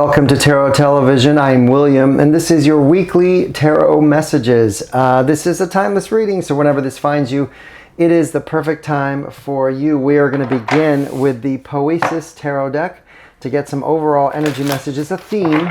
Welcome to Tarot Television. I'm William, and this is your weekly tarot messages. This is a timeless reading, so whenever this finds you, it is the perfect time for you. We are going to begin with the Poesis tarot deck to get some overall energy messages, a theme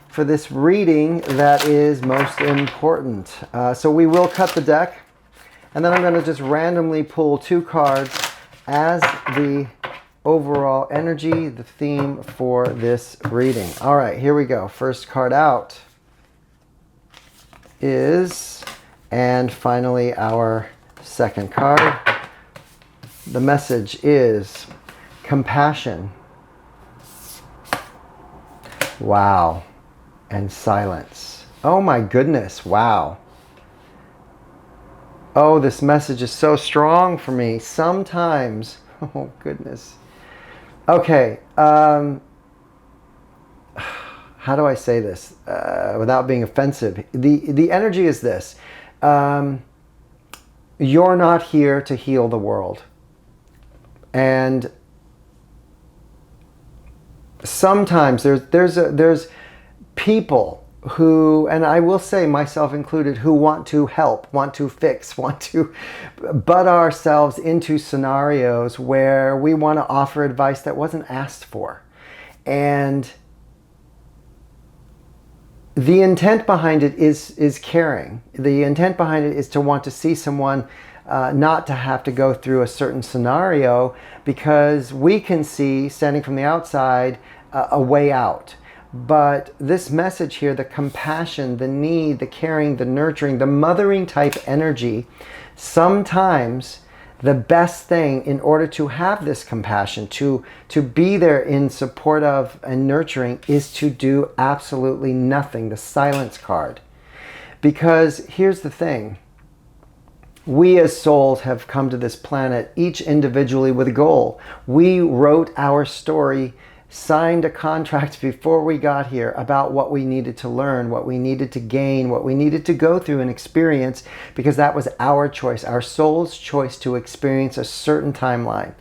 for this reading that is most important. So we will cut the deck, and then I'm going to just randomly pull two cards as the overall energy, the theme for this reading. All right, here we go. First card out is, and finally our second card. The message is compassion. Wow. And silence. Oh my goodness. Wow. Oh, this message is so strong for me. Sometimes, oh goodness. Okay, how do I say this without being offensive? The energy is this. You're not here to heal the world. And sometimes there's people who, and I will say myself included, who want to help, want to fix, want to butt ourselves into scenarios where we want to offer advice that wasn't asked for. And the intent behind it is caring. The intent behind it is to want to see someone not to have to go through a certain scenario, because we can see, standing from the outside, a way out. But this message here, the compassion, the need, the caring, the nurturing, the mothering type energy, sometimes the best thing in order to have this compassion, to be there in support of and nurturing, is to do absolutely nothing, the silence card. Because here's the thing. We as souls have come to this planet, each individually with a goal. We wrote our story, signed a contract before we got here about what we needed to learn, what we needed to gain, what we needed to go through and experience, because that was our choice, our soul's choice to experience a certain timeline.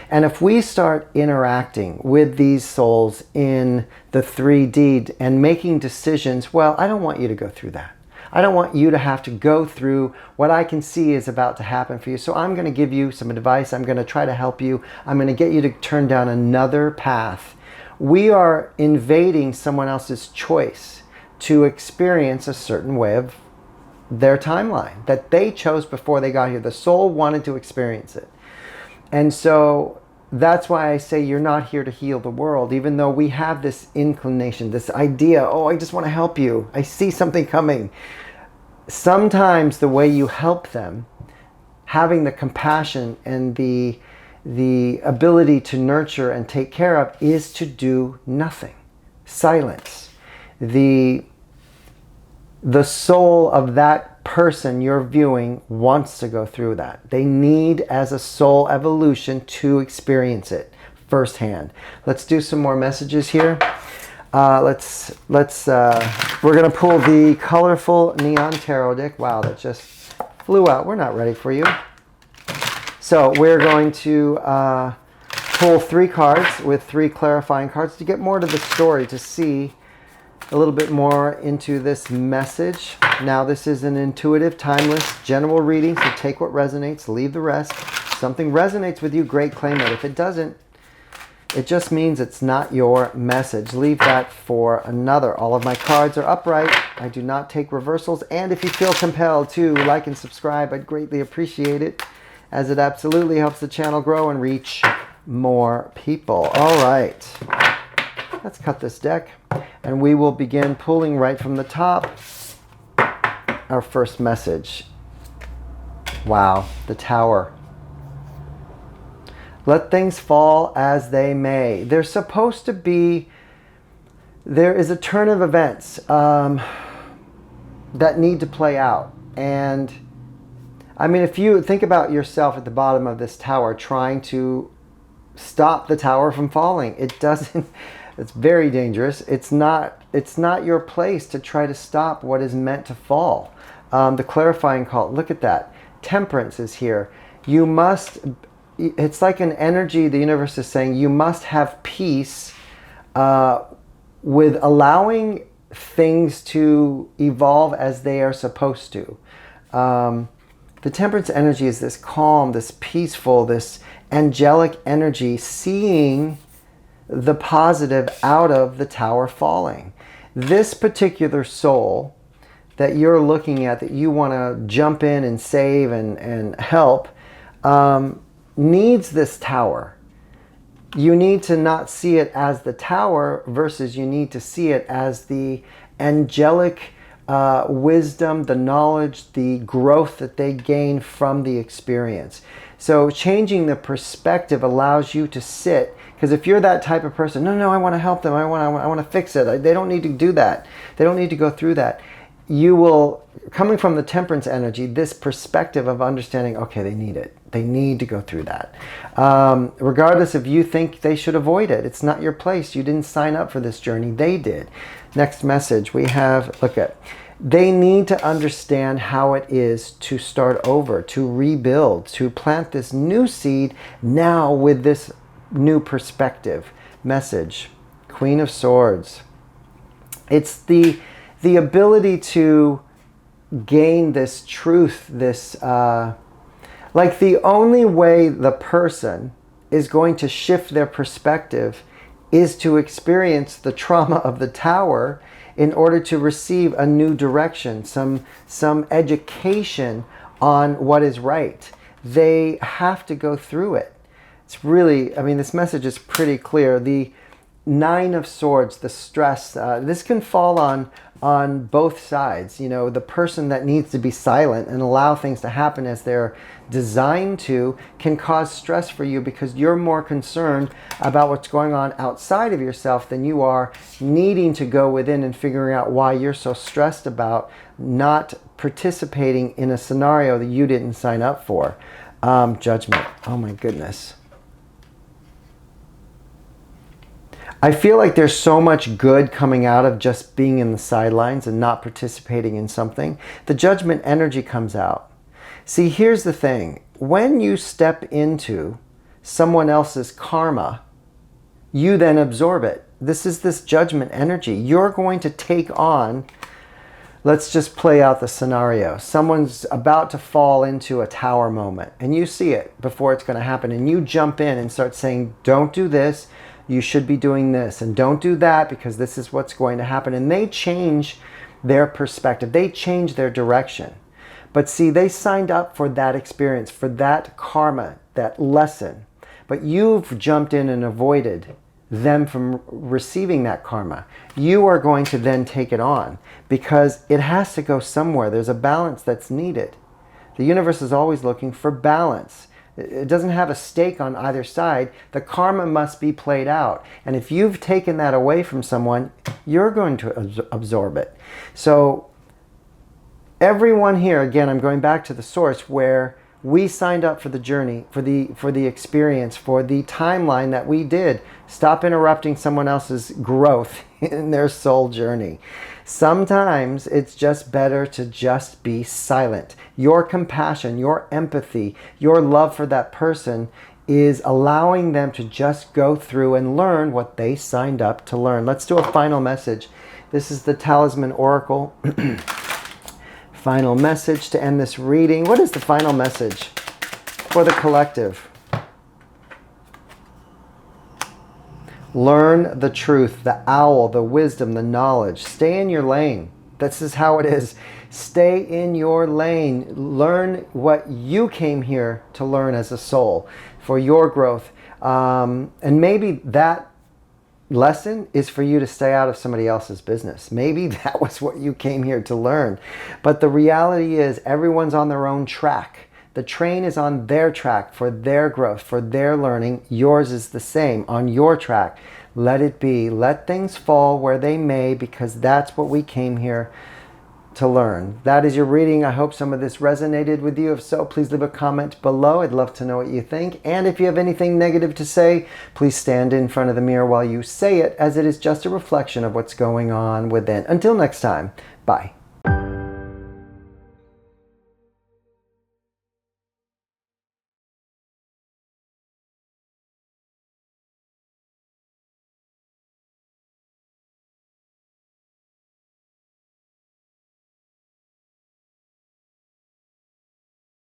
And if we start interacting with these souls in the 3D and making decisions, well, I don't want you to go through that. I don't want you to have to go through what I can see is about to happen for you. So I'm going to give you some advice. I'm going to try to help you. I'm going to get you to turn down another path. We are invading someone else's choice to experience a certain way of their timeline that they chose before they got here. The soul wanted to experience it. And so that's why I say you're not here to heal the world, even though we have this inclination, this idea, oh, I just want to help you. I see something coming. Sometimes the way you help them, having the compassion and the ability to nurture and take care of, is to do nothing. Silence. The soul of that person you're viewing wants to go through that. They need, as a soul evolution, to experience it firsthand. Let's do some more messages here. We're going to pull the colorful neon tarot deck. Wow, that just flew out. We're not ready for you. So we're going to pull three cards with three clarifying cards to get more to the story, to see a little bit more into this message. Now, this is an intuitive, timeless, general reading, so take what resonates, leave the rest. If something resonates with you, great, claim it. If it doesn't, it just means it's not your message. Leave that for another. All of my cards are upright. I do not take reversals. And if you feel compelled to like and subscribe, I'd greatly appreciate it, as it absolutely helps the channel grow and reach more people. All right. Let's cut this deck, and we will begin pulling right from the top. Our first message. Wow, the Tower. Let things fall as they may. There's supposed to be, there is a turn of events that need to play out. And I mean, if you think about yourself at the bottom of this tower trying to stop the tower from falling, it doesn't, it's very dangerous. It's not your place to try to stop what is meant to fall. The clarifying call, look at that. Temperance is here. You must, it's like an energy the universe is saying, you must have peace with allowing things to evolve as they are supposed to. The temperance energy is this calm, this peaceful, this angelic energy, seeing the positive out of the tower falling. This particular soul that you're looking at, that you want to jump in and save and help, needs this tower. You need to not see it as the tower, versus you need to see it as the angelic wisdom, the knowledge, the growth that they gain from the experience. So changing the perspective allows you to sit, because if you're that type of person, no, I want to help them, I want to fix it, they don't need to do that, they don't need to go through that. You will, coming from the temperance energy, this perspective of understanding, okay, they need it. They need to go through that. Regardless if you think they should avoid it. It's not your place. You didn't sign up for this journey. They did. Next message we have, look at, they need to understand how it is to start over, to rebuild, to plant this new seed now with this new perspective. Message, Queen of Swords. It's the ability to gain this truth, this, like the only way the person is going to shift their perspective is to experience the trauma of the tower in order to receive a new direction, some education on what is right. They have to go through it. It's really, I mean, this message is pretty clear. The Nine of Swords, the stress, this can fall on both sides. You know, the person that needs to be silent and allow things to happen as they're designed to can cause stress for you, because you're more concerned about what's going on outside of yourself than you are needing to go within and figuring out why you're so stressed about not participating in a scenario that you didn't sign up for. Judgment. Oh my goodness. I feel like there's so much good coming out of just being in the sidelines and not participating in something. The judgment energy comes out. See, here's the thing. When you step into someone else's karma, you then absorb it. This is this judgment energy. You're going to take on, let's just play out the scenario. Someone's about to fall into a tower moment and you see it before it's going to happen, and you jump in and start saying, don't do this. You should be doing this, and don't do that because this is what's going to happen. And they change their perspective. They change their direction. But see, they signed up for that experience, for that karma, that lesson. But you've jumped in and avoided them from receiving that karma. You are going to then take it on because it has to go somewhere. There's a balance that's needed. The universe is always looking for balance. It doesn't have a stake on either side. The karma must be played out. And if you've taken that away from someone, you're going to absorb it. So everyone here, again, I'm going back to the source where we signed up for the journey, for the experience, for the timeline that we did. Stop interrupting someone else's growth in their soul journey. Sometimes it's just better to just be silent. Your compassion, your empathy, your love for that person is allowing them to just go through and learn what they signed up to learn. Let's do a final message. This is the Talisman Oracle. Final message to end this reading. What is the final message for the collective? Learn the truth, the owl, the wisdom, the knowledge. Stay in your lane. This is how it is. Stay in your lane. Learn what you came here to learn as a soul for your growth. And maybe that lesson is for you to stay out of somebody else's business. Maybe that was what you came here to learn. But the reality is everyone's on their own track. The train is on their track for their growth, for their learning. Yours is the same, on your track. Let it be. Let things fall where they may, because that's what we came here to learn. That is your reading. I hope some of this resonated with you. If so, please leave a comment below. I'd love to know what you think. And if you have anything negative to say, please stand in front of the mirror while you say it, as it is just a reflection of what's going on within. Until next time, bye.